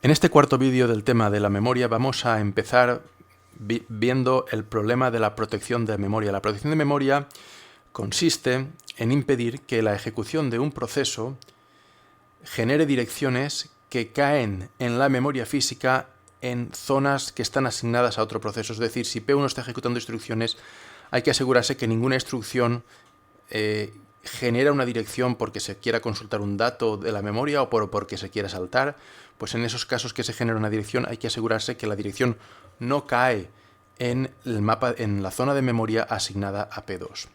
En este cuarto vídeo del tema de la memoria vamos a empezar viendo el problema de la protección de memoria. La protección de memoria consiste en impedir que la ejecución de un proceso genere direcciones que caen en la memoria física en zonas que están asignadas a otro proceso. Es decir, si P1 está ejecutando instrucciones, hay que asegurarse que ninguna instrucción genera una dirección porque se quiera consultar un dato de la memoria o porque se quiera saltar. Pues en esos casos que se genera una dirección hay que asegurarse que la dirección no cae en el mapa, en la zona de memoria asignada a P2.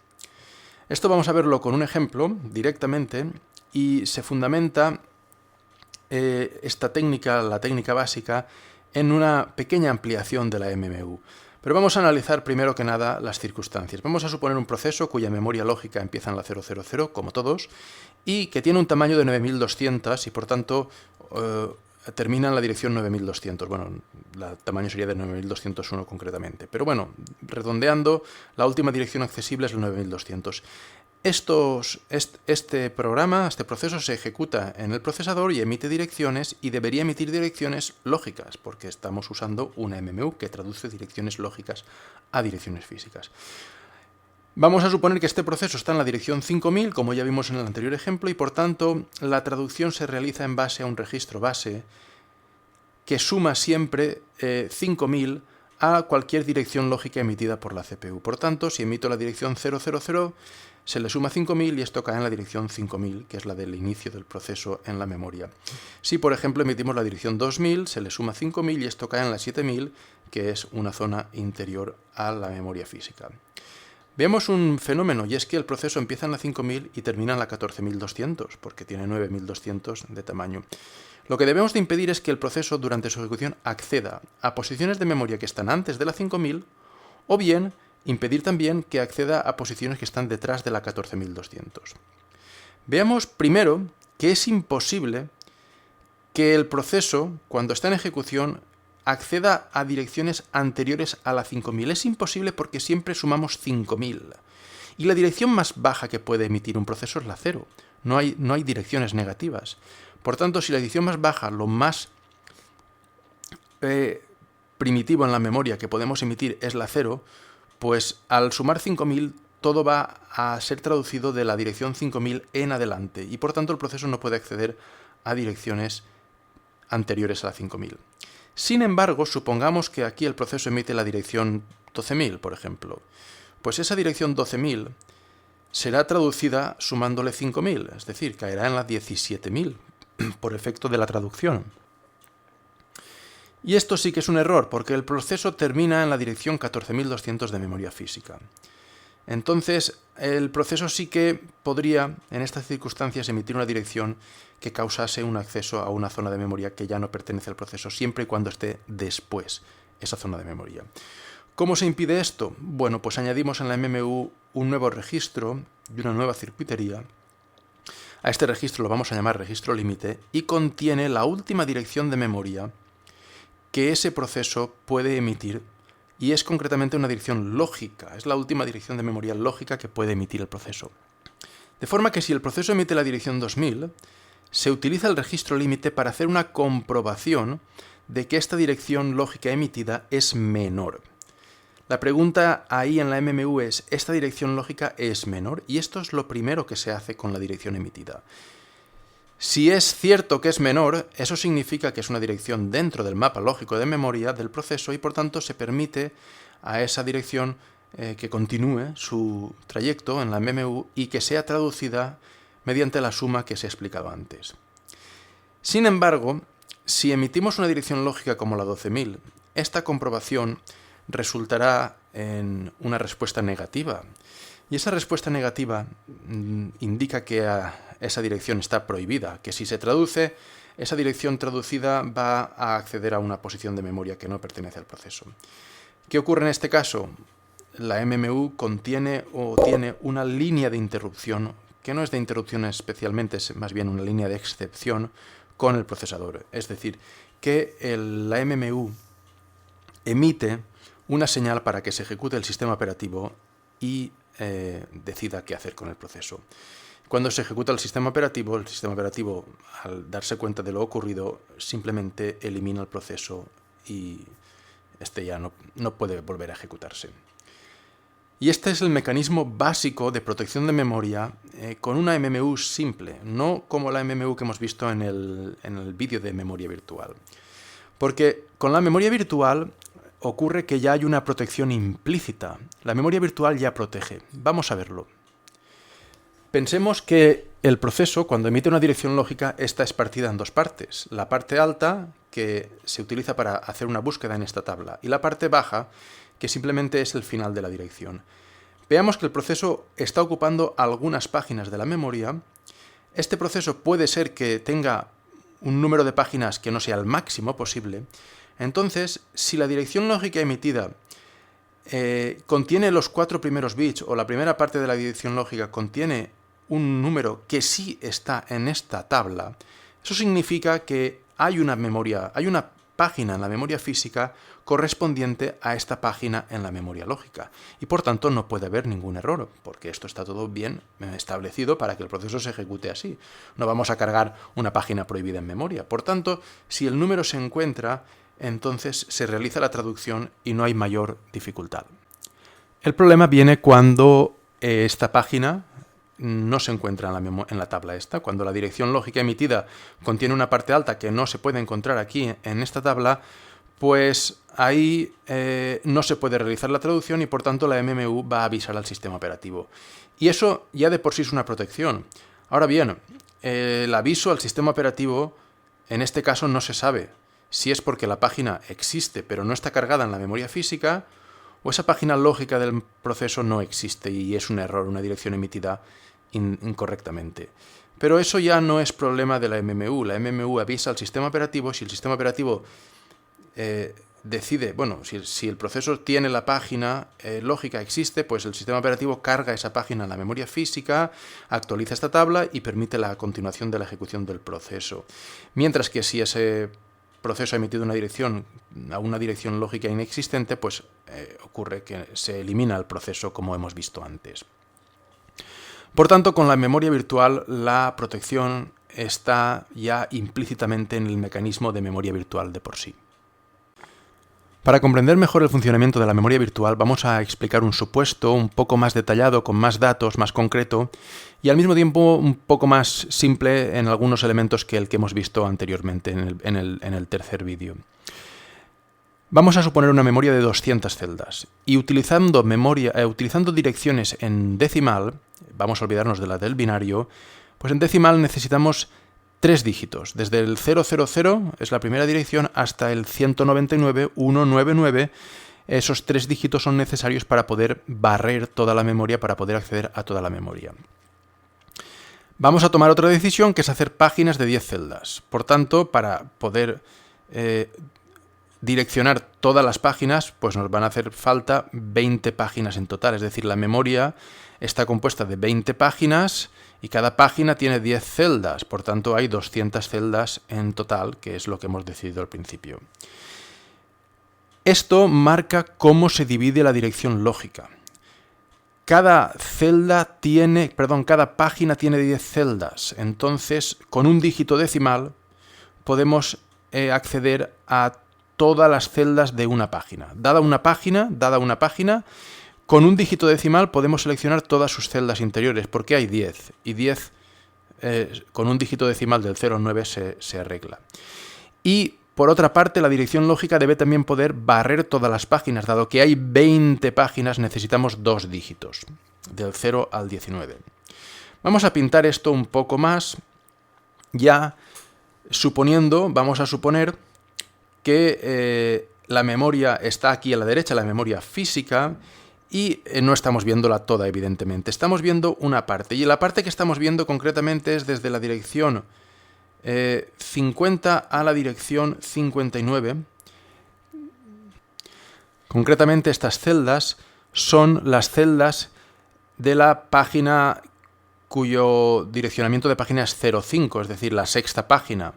Esto vamos a verlo con un ejemplo directamente y se fundamenta esta técnica, la técnica básica, en una pequeña ampliación de la MMU. Pero vamos a analizar primero que nada las circunstancias. Vamos a suponer un proceso cuya memoria lógica empieza en la 000, como todos, y que tiene un tamaño de 9200 y por tanto termina en la dirección 9200. Bueno, el tamaño sería de 9201 concretamente. Pero bueno, redondeando, la última dirección accesible es el 9200. Este proceso se ejecuta en el procesador y emite direcciones, y debería emitir direcciones lógicas, porque estamos usando una MMU que traduce direcciones lógicas a direcciones físicas. Vamos a suponer que este proceso está en la dirección 5000, como ya vimos en el anterior ejemplo, y por tanto la traducción se realiza en base a un registro base que suma siempre 5000 a cualquier dirección lógica emitida por la CPU. Por tanto, si emito la dirección 000, se le suma 5000 y esto cae en la dirección 5000, que es la del inicio del proceso en la memoria. Si, por ejemplo, emitimos la dirección 2000, se le suma 5000 y esto cae en la 7000, que es una zona interior a la memoria física. Vemos un fenómeno, y es que el proceso empieza en la 5000 y termina en la 14200, porque tiene 9200 de tamaño. Lo que debemos de impedir es que el proceso durante su ejecución acceda a posiciones de memoria que están antes de la 5000, o bien impedir también que acceda a posiciones que están detrás de la 14200. Veamos primero que es imposible que el proceso, cuando está en ejecución, acceda a direcciones anteriores a la 5000. Es imposible porque siempre sumamos 5000. Y la dirección más baja que puede emitir un proceso es la 0. No hay direcciones negativas. Por tanto, si la dirección más baja, lo más primitivo en la memoria que podemos emitir es la 0, pues al sumar 5000 todo va a ser traducido de la dirección 5000 en adelante y por tanto el proceso no puede acceder a direcciones anteriores a la 5000. Sin embargo, supongamos que aquí el proceso emite la dirección 12000, por ejemplo. Pues esa dirección 12000 será traducida sumándole 5000, es decir, caerá en la 17000 por efecto de la traducción. Y esto sí que es un error, porque el proceso termina en la dirección 14200 de memoria física. Entonces, el proceso sí que podría, en estas circunstancias, emitir una dirección que causase un acceso a una zona de memoria que ya no pertenece al proceso, siempre y cuando esté después esa zona de memoria. ¿Cómo se impide esto? Bueno, pues añadimos en la MMU un nuevo registro y una nueva circuitería. A este registro lo vamos a llamar registro límite y contiene la última dirección de memoria que ese proceso puede emitir, y es concretamente una dirección lógica, es la última dirección de memoria lógica que puede emitir el proceso. De forma que si el proceso emite la dirección 2000, se utiliza el registro límite para hacer una comprobación de que esta dirección lógica emitida es menor. La pregunta ahí en la MMU es, ¿esta dirección lógica es menor? Y esto es lo primero que se hace con la dirección emitida. Si es cierto que es menor, eso significa que es una dirección dentro del mapa lógico de memoria del proceso y por tanto se permite a esa dirección que continúe su trayecto en la MMU y que sea traducida mediante la suma que se ha explicado antes. Sin embargo, si emitimos una dirección lógica como la 12000, esta comprobación resultará en una respuesta negativa. Y esa respuesta negativa indica que esa dirección está prohibida, que si se traduce, esa dirección traducida va a acceder a una posición de memoria que no pertenece al proceso. ¿Qué ocurre en este caso? La MMU contiene o tiene una línea de interrupción, que no es de interrupción especialmente, es más bien una línea de excepción con el procesador. Es decir, que la MMU emite una señal para que se ejecute el sistema operativo y decida qué hacer con el proceso. Cuando se ejecuta el sistema operativo, al darse cuenta de lo ocurrido, simplemente elimina el proceso y este ya no puede volver a ejecutarse. Y este es el mecanismo básico de protección de memoria con una MMU simple, no como la MMU que hemos visto en el vídeo de memoria virtual. Porque con la memoria virtual ocurre que ya hay una protección implícita. La memoria virtual ya protege. Vamos a verlo. Pensemos que el proceso, cuando emite una dirección lógica, esta es partida en dos partes. La parte alta, que se utiliza para hacer una búsqueda en esta tabla, y la parte baja, que simplemente es el final de la dirección. Veamos que el proceso está ocupando algunas páginas de la memoria. Este proceso puede ser que tenga un número de páginas que no sea el máximo posible. Entonces, si la dirección lógica emitida contiene los 4 primeros bits, o la primera parte de la dirección lógica contiene un número que sí está en esta tabla, eso significa que hay una página en la memoria física correspondiente a esta página en la memoria lógica. Y por tanto no puede haber ningún error, porque esto está todo bien establecido para que el proceso se ejecute así. No vamos a cargar una página prohibida en memoria. Por tanto, si el número se encuentra, entonces se realiza la traducción y no hay mayor dificultad. El problema viene cuando esta página no se encuentra en la tabla esta. Cuando la dirección lógica emitida contiene una parte alta que no se puede encontrar aquí en esta tabla, pues ahí no se puede realizar la traducción y por tanto la MMU va a avisar al sistema operativo. Y eso ya de por sí es una protección. Ahora bien, el aviso al sistema operativo en este caso no se sabe si es porque la página existe pero no está cargada en la memoria física, o esa página lógica del proceso no existe y es un error, una dirección emitida incorrectamente. Pero eso ya no es problema de la MMU. La MMU avisa al sistema operativo. Si el sistema operativo decide, bueno, si el proceso tiene la página lógica existe, pues el sistema operativo carga esa página en la memoria física, actualiza esta tabla y permite la continuación de la ejecución del proceso. Mientras que si ese proceso ha emitido una dirección a una dirección lógica inexistente, pues ocurre que se elimina el proceso como hemos visto antes. Por tanto, con la memoria virtual la protección está ya implícitamente en el mecanismo de memoria virtual de por sí. Para comprender mejor el funcionamiento de la memoria virtual vamos a explicar un supuesto un poco más detallado, con más datos, más concreto y al mismo tiempo un poco más simple en algunos elementos que el que hemos visto anteriormente en el tercer vídeo. Vamos a suponer una memoria de 200 celdas y utilizando direcciones en decimal, vamos a olvidarnos de la del binario, pues en decimal necesitamos 3 dígitos, desde el 000, es la primera dirección, hasta el 199, esos 3 dígitos son necesarios para poder barrer toda la memoria, para poder acceder a toda la memoria. Vamos a tomar otra decisión, que es hacer páginas de 10 celdas. Por tanto, para poder direccionar todas las páginas, pues nos van a hacer falta 20 páginas en total, es decir, la memoria está compuesta de 20 páginas y cada página tiene 10 celdas, por tanto hay 200 celdas en total, que es lo que hemos decidido al principio. Esto marca cómo se divide la dirección lógica. Cada página tiene 10 celdas, entonces con un dígito decimal podemos acceder a todas las celdas de una página. Dada una página, con un dígito decimal podemos seleccionar todas sus celdas interiores, porque hay 10, y 10 con un dígito decimal del 0 al 9 se arregla. Y por otra parte, la dirección lógica debe también poder barrer todas las páginas. Dado que hay 20 páginas, necesitamos 2 dígitos, del 0 al 19. Vamos a pintar esto un poco más, ya vamos a suponer que la memoria está aquí a la derecha, la memoria física, y no estamos viéndola toda, evidentemente. Estamos viendo una parte, y la parte que estamos viendo concretamente es desde la dirección 50 a la dirección 59. Concretamente, estas celdas son las celdas de la página cuyo direccionamiento de página es 05, es decir, la sexta página.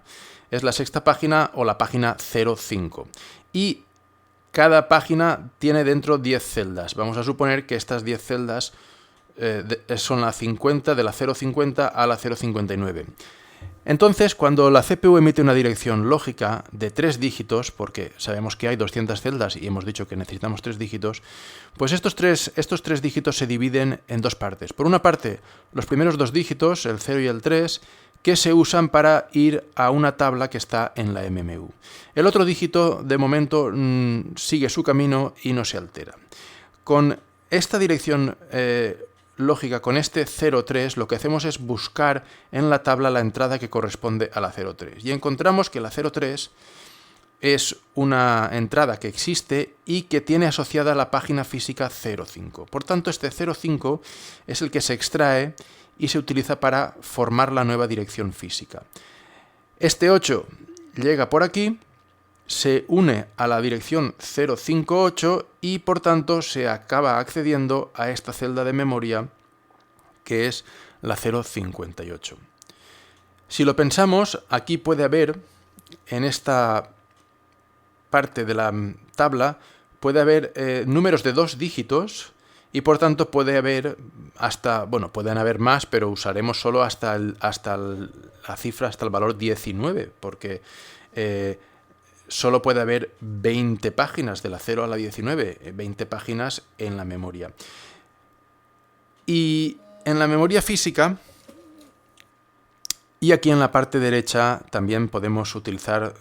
Es la sexta página o la página 05. Y cada página tiene dentro 10 celdas. Vamos a suponer que estas 10 celdas son la 50, de la 0.50 a la 0.59. Entonces, cuando la CPU emite una dirección lógica de 3 dígitos, porque sabemos que hay 200 celdas y hemos dicho que necesitamos 3 dígitos, pues estos tres dígitos se dividen en dos partes. Por una parte, los primeros 2 dígitos, el 0 y el 3, que se usan para ir a una tabla que está en la MMU. El otro dígito, de momento, sigue su camino y no se altera. Con esta dirección lógica, con este 03, lo que hacemos es buscar en la tabla la entrada que corresponde a la 03. Y encontramos que la 03 es una entrada que existe y que tiene asociada la página física 05. Por tanto, este 05 es el que se extrae y se utiliza para formar la nueva dirección física. Este 8 llega por aquí, se une a la dirección 058 y por tanto se acaba accediendo a esta celda de memoria que es la 058. Si lo pensamos, aquí puede haber, en esta parte de la tabla, puede haber números de 2 dígitos y por tanto puede haber hasta, bueno, pueden haber más, pero usaremos solo hasta la cifra, hasta el valor 19, porque solo puede haber 20 páginas de la 0 a la 19, 20 páginas en la memoria. Y en la memoria física, y aquí en la parte derecha también debemos utilizar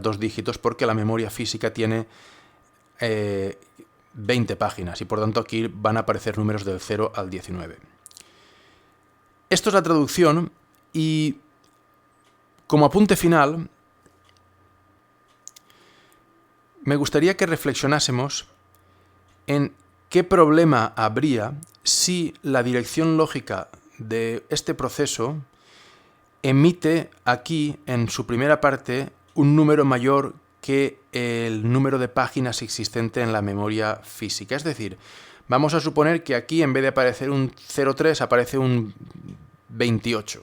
2 dígitos porque la memoria física tiene 20 páginas y por tanto aquí van a aparecer números del 0 al 19. Esto es la traducción y como apunte final me gustaría que reflexionásemos en qué problema habría si la dirección lógica de este proceso emite aquí en su primera parte un número mayor que el número de páginas existente en la memoria física. Es decir, vamos a suponer que aquí en vez de aparecer un 03 aparece un 28.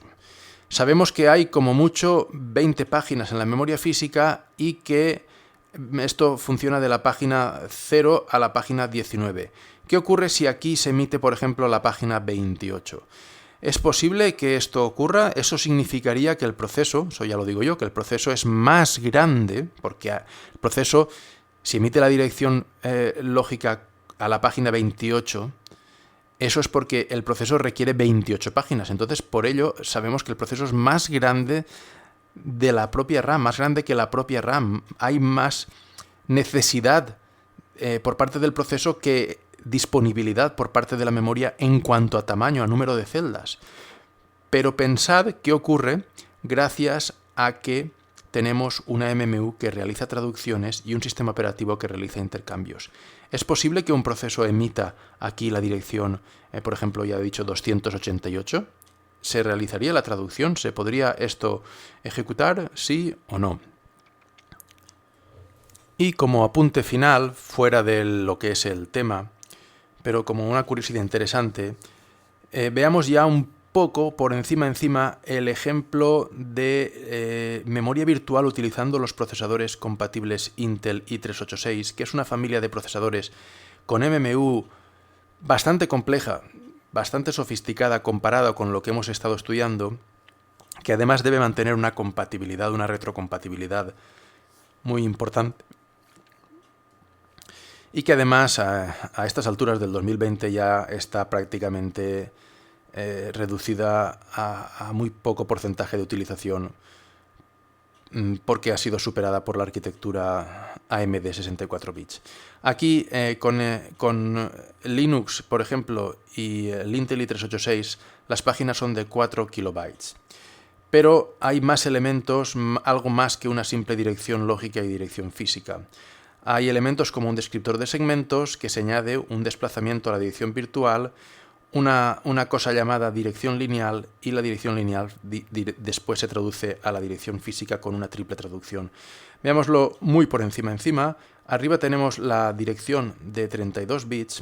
Sabemos que hay como mucho 20 páginas en la memoria física y que esto funciona de la página 0 a la página 19. ¿Qué ocurre si aquí se emite, por ejemplo, la página 28? ¿Es posible que esto ocurra? Eso significaría que el proceso, eso ya lo digo yo, que el proceso es más grande, porque el proceso, si emite la dirección lógica a la página 28, eso es porque el proceso requiere 28 páginas. Entonces, por ello, sabemos que el proceso es más grande de la propia RAM, más grande que la propia RAM. Hay más necesidad por parte del proceso que disponibilidad por parte de la memoria en cuanto a tamaño, a número de celdas. Pero pensad qué ocurre gracias a que tenemos una MMU que realiza traducciones y un sistema operativo que realiza intercambios. ¿Es posible que un proceso emita aquí la dirección, por ejemplo, ya he dicho 288? ¿Se realizaría la traducción? ¿Se podría esto ejecutar? ¿Sí o no? Y como apunte final, fuera de lo que es el tema, pero como una curiosidad interesante, veamos ya un poco por encima el ejemplo de memoria virtual utilizando los procesadores compatibles Intel i386, que es una familia de procesadores con MMU bastante compleja, bastante sofisticada comparada con lo que hemos estado estudiando, que además debe mantener una compatibilidad, una retrocompatibilidad muy importante. Y que además a estas alturas del 2020 ya está prácticamente reducida a muy poco porcentaje de utilización porque ha sido superada por la arquitectura AMD 64 bits. Aquí con Linux, por ejemplo, y el Intel i386, las páginas son de 4 kilobytes. Pero hay más elementos, algo más que una simple dirección lógica y dirección física. Hay elementos como un descriptor de segmentos que se añade un desplazamiento a la dirección virtual, una cosa llamada dirección lineal y la dirección lineal después se traduce a la dirección física con una triple traducción. Veámoslo muy por encima. Arriba tenemos la dirección de 32 bits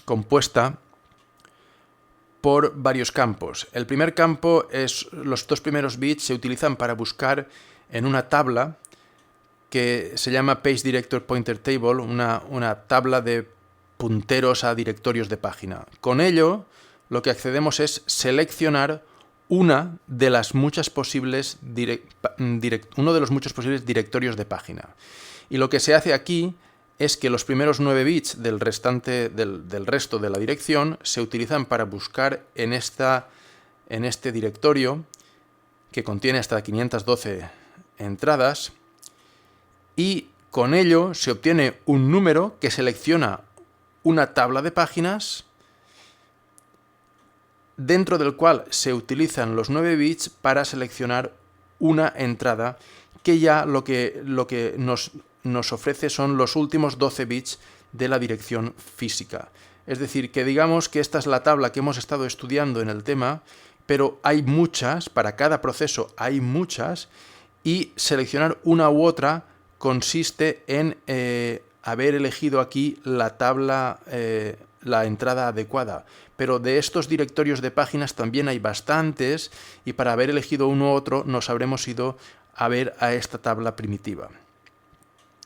compuesta por varios campos. El primer campo es los 2 primeros bits se utilizan para buscar en una tabla que se llama Page Director Pointer Table, una tabla de punteros a directorios de página. Con ello, lo que accedemos es seleccionar uno de los muchos posibles directorios de página. Y lo que se hace aquí es que los primeros 9 bits del resto de la dirección se utilizan para buscar en este directorio, que contiene hasta 512 entradas, y con ello se obtiene un número que selecciona una tabla de páginas dentro del cual se utilizan los 9 bits para seleccionar una entrada que ya lo que nos ofrece son los últimos 12 bits de la dirección física. Es decir, que digamos que esta es la tabla que hemos estado estudiando en el tema, pero hay muchas, para cada proceso hay muchas, y seleccionar una u otra consiste en haber elegido aquí la tabla, la entrada adecuada. Pero de estos directorios de páginas también hay bastantes, y para haber elegido uno u otro nos habremos ido a ver a esta tabla primitiva.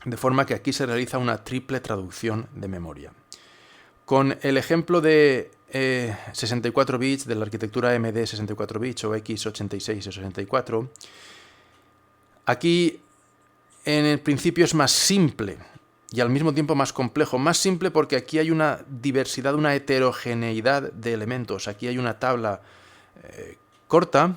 De forma que aquí se realiza una triple traducción de memoria. Con el ejemplo de 64 bits de la arquitectura AMD 64 bits o x86 o 64, aquí en el principio es más simple y al mismo tiempo más complejo. Más simple porque aquí hay una diversidad, una heterogeneidad de elementos. Aquí hay una tabla corta,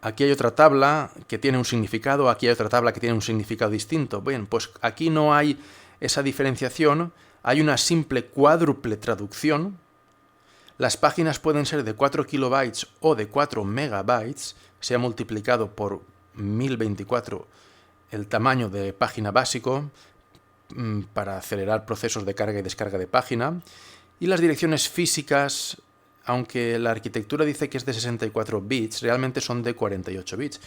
aquí hay otra tabla que tiene un significado, aquí hay otra tabla que tiene un significado distinto. Bien, pues aquí no hay esa diferenciación, hay una simple cuádruple traducción. Las páginas pueden ser de 4 kilobytes o de 4 megabytes, se ha multiplicado por 1024 el tamaño de página básico para acelerar procesos de carga y descarga de página. Y las direcciones físicas, aunque la arquitectura dice que es de 64 bits, realmente son de 48 bits.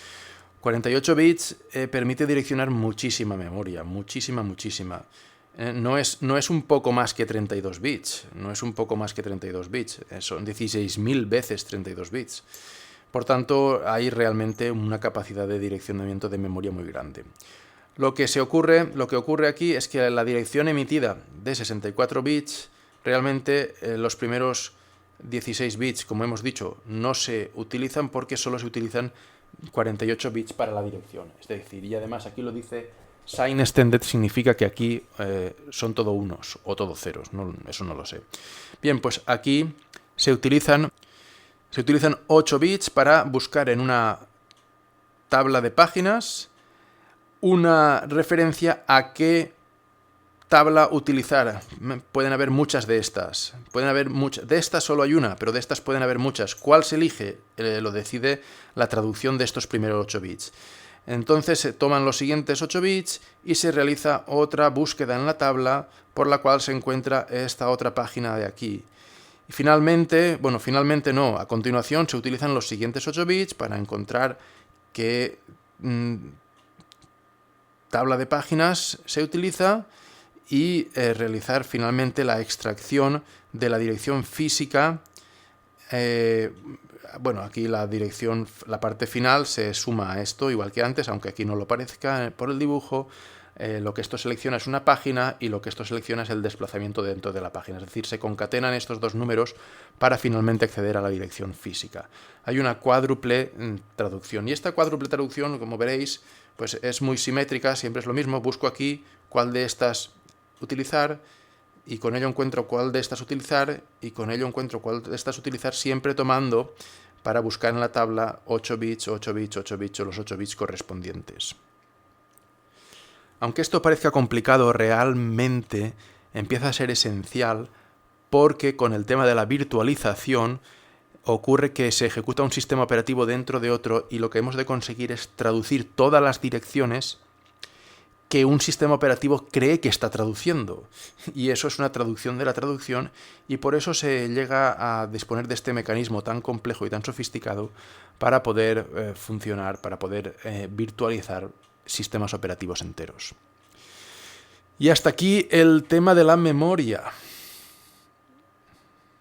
48 bits permite direccionar muchísima memoria, muchísima. No es un poco más que 32 bits, son 16.000 veces 32 bits. Por tanto, hay realmente una capacidad de direccionamiento de memoria muy grande. Lo que ocurre aquí es que la dirección emitida de 64 bits, realmente los primeros 16 bits, como hemos dicho, no se utilizan porque solo se utilizan 48 bits para la dirección. Es decir, y además aquí lo dice sign extended, significa que aquí son todo unos o todo ceros, eso no lo sé. Bien, pues aquí se utilizan 8 bits para buscar en una tabla de páginas una referencia a qué tabla utilizar. Pueden haber muchas de estas. De estas solo hay una, pero de estas pueden haber muchas. ¿Cuál se elige? Lo decide la traducción de estos primeros 8 bits. Entonces se toman los siguientes 8 bits y se realiza otra búsqueda en la tabla por la cual se encuentra esta otra página de aquí. Y finalmente no, a continuación se utilizan los siguientes 8 bits para encontrar qué tabla de páginas se utiliza y realizar finalmente la extracción de la dirección física. Aquí la parte final se suma a esto, igual que antes, aunque aquí no lo parezca por el dibujo. Lo que esto selecciona es una página y lo que esto selecciona es el desplazamiento dentro de la página. Es decir, se concatenan estos dos números para finalmente acceder a la dirección física. Hay una cuádruple traducción. Y esta cuádruple traducción, como veréis, pues es muy simétrica, siempre es lo mismo. Busco aquí cuál de estas utilizar y con ello encuentro cuál de estas utilizar y con ello encuentro cuál de estas utilizar, siempre tomando para buscar en la tabla 8 bits o los 8 bits correspondientes. Aunque esto parezca complicado, realmente empieza a ser esencial porque con el tema de la virtualización ocurre que se ejecuta un sistema operativo dentro de otro y lo que hemos de conseguir es traducir todas las direcciones que un sistema operativo cree que está traduciendo. Y eso es una traducción de la traducción y por eso se llega a disponer de este mecanismo tan complejo y tan sofisticado para poder funcionar, para poder virtualizar sistemas operativos enteros. Y hasta aquí el tema de la memoria.